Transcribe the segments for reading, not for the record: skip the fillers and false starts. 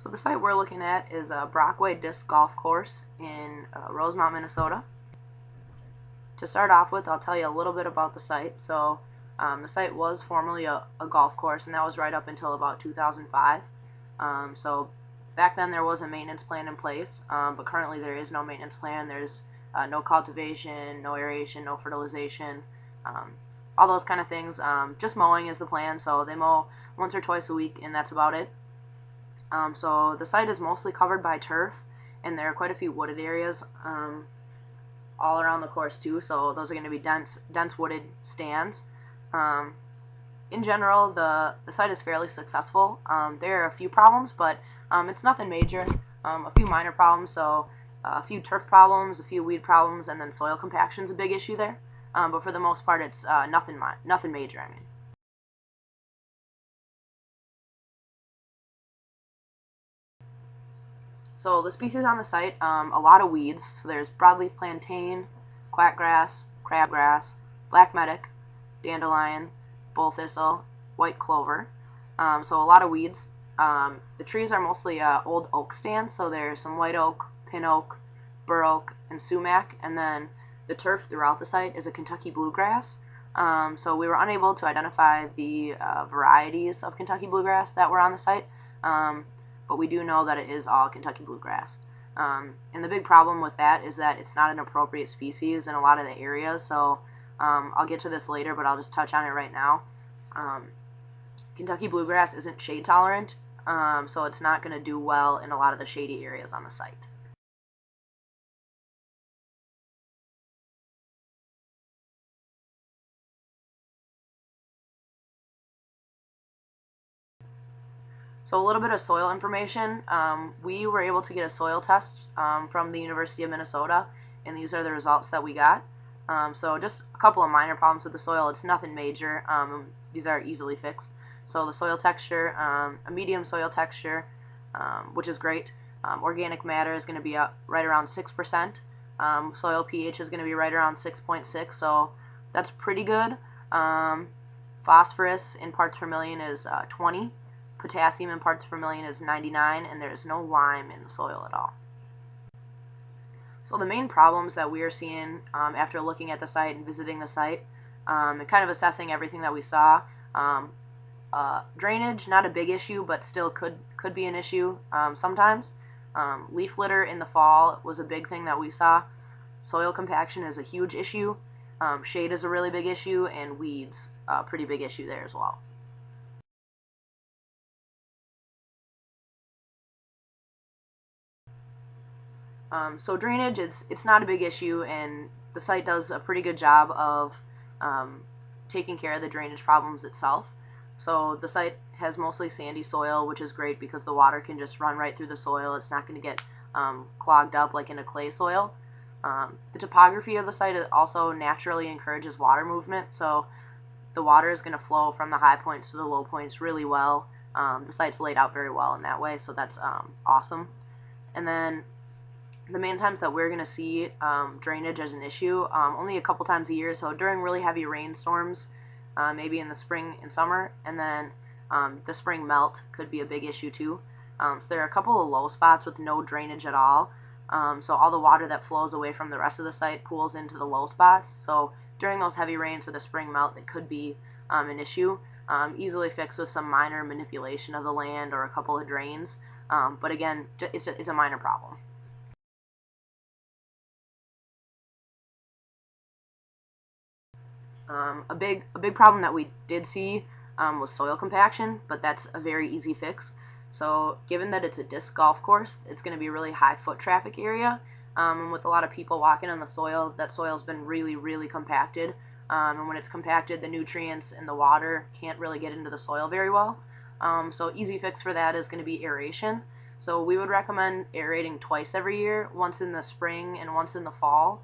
So the site we're looking at is a Brockway disc golf course in Rosemount, Minnesota. To start off with, I'll tell you a little bit about the site. So the site was formerly a golf course, and that was right up until about 2005. So back then there was a maintenance plan in place, but currently there is no maintenance plan. There's no cultivation, no aeration, no fertilization, all those kind of things. Just mowing is the plan, so they mow once or twice a week, and that's about it. So the site is mostly covered by turf, and there are quite a few wooded areas all around the course too, so those are going to be dense wooded stands. In general, the site is fairly successful. There are a few problems, but it's nothing major. A few minor problems, so a few turf problems, a few weed problems, and then soil compaction is a big issue there. But for the most part, it's nothing major, I mean. So the species on the site, a lot of weeds. So there's broadleaf plantain, quackgrass, crabgrass, black medic, dandelion, bull thistle, white clover. So a lot of weeds. The trees are mostly old oak stands, so there's some white oak, pin oak, bur oak, and sumac, and then the turf throughout the site is a Kentucky bluegrass. So we were unable to identify the varieties of Kentucky bluegrass that were on the site, but we do know that it is all Kentucky bluegrass. And the big problem with that is that it's not an appropriate species in a lot of the areas, so I'll get to this later, but I'll just touch on it right now. Kentucky bluegrass isn't shade tolerant, so it's not going to do well in a lot of the shady areas on the site. So a little bit of soil information. We were able to get a soil test from the University of Minnesota, and these are the results that we got. So just a couple of minor problems with the soil. It's nothing major. These are easily fixed. So the soil texture, a medium soil texture, which is great. Organic matter is going to be up right around 6%. Soil pH is going to be right around 6.6, so that's pretty good. Phosphorus in parts per million is 20. Potassium in parts per million is 99, and there's no lime in the soil at all. So the main problems that we are seeing after looking at the site and visiting the site and kind of assessing everything that we saw, drainage, not a big issue, but still could be an issue sometimes. Leaf litter in the fall was a big thing that we saw. Soil compaction is a huge issue. Shade is a really big issue, and weeds, a pretty big issue there as well. So drainage, it's not a big issue, and the site does a pretty good job of taking care of the drainage problems itself. So the site has mostly sandy soil, which is great because the water can just run right through the soil. It's not going to get clogged up like in a clay soil. The topography of the site also naturally encourages water movement, so the water is going to flow from the high points to the low points really well. The site's laid out very well in that way, so that's awesome. And then the main times that we're going to see drainage as an issue, only a couple times a year, so during really heavy rainstorms, maybe in the spring and summer, and then the spring melt could be a big issue too. So there are a couple of low spots with no drainage at all, so all the water that flows away from the rest of the site pools into the low spots, so during those heavy rains or the spring melt, it could be an issue, easily fixed with some minor manipulation of the land or a couple of drains, but again, it's a minor problem. A big problem that we did see was soil compaction, but that's a very easy fix. So given that it's a disc golf course, it's going to be a really high foot traffic area, and with a lot of people walking on the soil, that soil's been really compacted, and when it's compacted, the nutrients and the water can't really get into the soil very well. So easy fix for that is going to be aeration. So we would recommend aerating twice every year, once in the spring and once in the fall.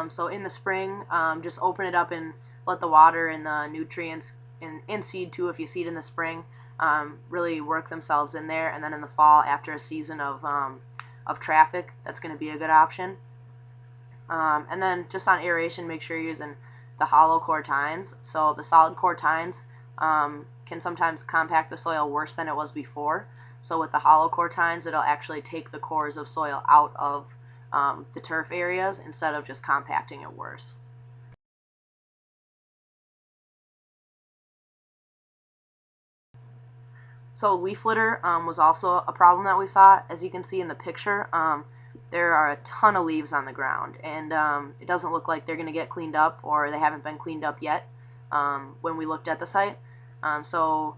So in the spring, just open it up and let the water and the nutrients, and seed too if you seed in the spring, really work themselves in there. And then in the fall, after a season of traffic, that's going to be a good option. And then just on aeration, make sure you're using the hollow core tines. So the solid core tines can sometimes compact the soil worse than it was before. So with the hollow core tines, it'll actually take the cores of soil out of the turf areas instead of just compacting it worse. So leaf litter was also a problem that we saw. As you can see in the picture, there are a ton of leaves on the ground, and it doesn't look like they're going to get cleaned up, or they haven't been cleaned up yet when we looked at the site. So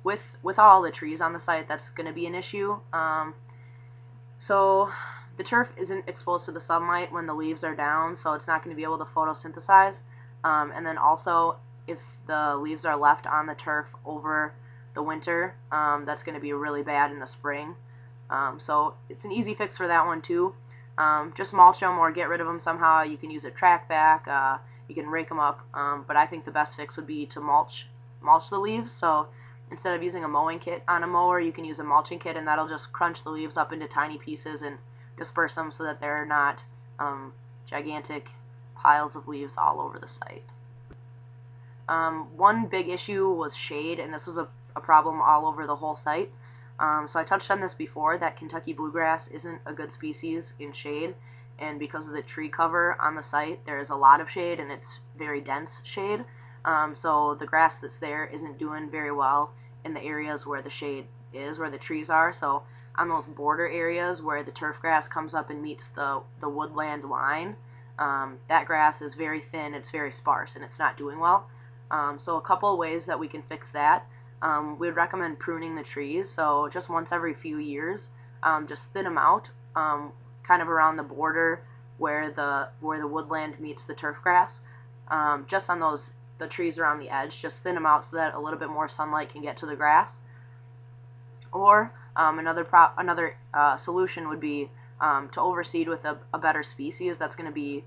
with all the trees on the site, that's going to be an issue. So the turf isn't exposed to the sunlight when the leaves are down, so it's not going to be able to photosynthesize. And then also, if the leaves are left on the turf over the winter, that's going to be really bad in the spring. So it's an easy fix for that one too. Just mulch them or get rid of them somehow. You can use a track back, you can rake them up, but I think the best fix would be to mulch the leaves. So instead of using a mowing kit on a mower, you can use a mulching kit, and that'll just crunch the leaves up into tiny pieces and disperse them so that they're not gigantic piles of leaves all over the site. One big issue was shade, and this was a problem all over the whole site. So I touched on this before, that Kentucky bluegrass isn't a good species in shade, and because of the tree cover on the site, there is a lot of shade, and it's very dense shade. So the grass that's there isn't doing very well in the areas where the shade is, where the trees are. So on those border areas where the turf grass comes up and meets the woodland line, that grass is very thin, it's very sparse, and it's not doing well. So a couple of ways that we can fix that. We would recommend pruning the trees, so just once every few years, just thin them out, kind of around the border where the woodland meets the turf grass. Just on the trees around the edge, just thin them out so that a little bit more sunlight can get to the grass. Or another solution would be to overseed with a better species that's going to be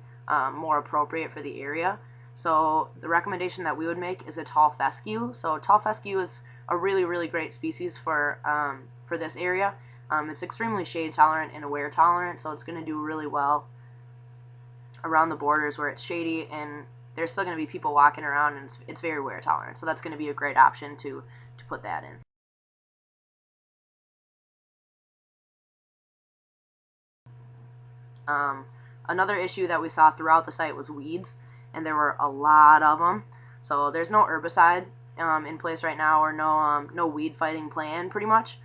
more appropriate for the area. So the recommendation that we would make is a tall fescue. So tall fescue is a really, really great species for this area. It's extremely shade tolerant and wear tolerant, so it's going to do really well around the borders where it's shady, and there's still going to be people walking around, and it's very wear tolerant. So that's going to be a great option to put that in. Another issue that we saw throughout the site was weeds, and there were a lot of them. So there's no herbicide in place right now, or no weed fighting plan pretty much.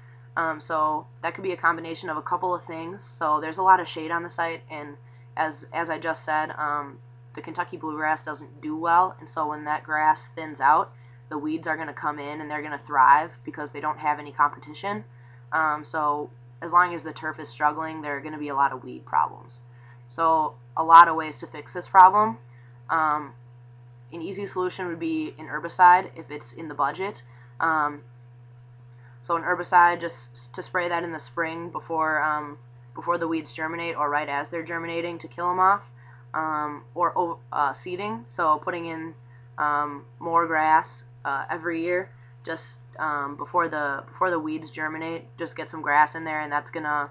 So that could be a combination of a couple of things. So there's a lot of shade on the site, and as I just said, the Kentucky bluegrass doesn't do well, and so when that grass thins out, the weeds are going to come in and they're going to thrive because they don't have any competition. So as long as the turf is struggling, there are going to be a lot of weed problems. So a lot of ways to fix this problem. An easy solution would be an herbicide if it's in the budget. So an herbicide, just to spray that in the spring before the weeds germinate, or right as they're germinating, to kill them off. Or seeding, so putting in more grass every year, just before the weeds germinate. Just get some grass in there, and that's gonna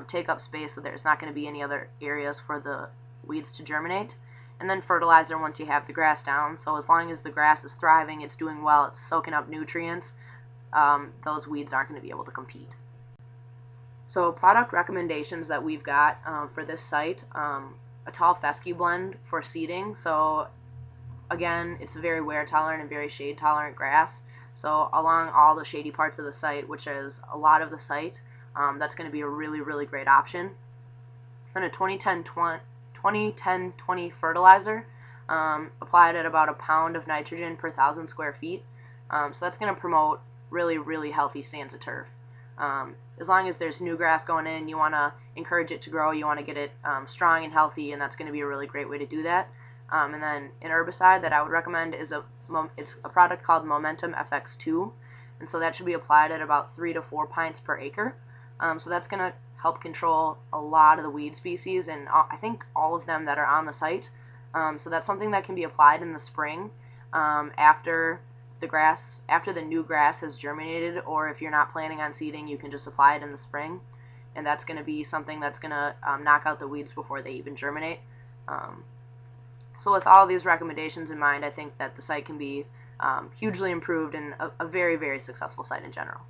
take up space, so there's not going to be any other areas for the weeds to germinate. And then fertilizer once you have the grass down. So as long as the grass is thriving, it's doing well, it's soaking up nutrients, those weeds aren't going to be able to compete. So product recommendations that we've got for this site, a tall fescue blend for seeding. So again, it's a very wear tolerant and very shade tolerant grass. So along all the shady parts of the site, which is a lot of the site, that's going to be a really, really great option. Then a 20-10-20 fertilizer, applied at about a pound of nitrogen per 1,000 square feet. So that's going to promote really, really healthy stands of turf. As long as there's new grass going in, you want to encourage it to grow, you want to get it strong and healthy, and that's going to be a really great way to do that. And then an herbicide that I would recommend is it's a product called Momentum FX2, and so that should be applied at about 3 to 4 pints per acre. So that's going to help control a lot of the weed species, and I think all of them that are on the site. So that's something that can be applied in the spring after the new grass has germinated, or if you're not planning on seeding, you can just apply it in the spring, and that's going to be something that's going to knock out the weeds before they even germinate. So with all these recommendations in mind, I think that the site can be hugely improved and a very, very successful site in general.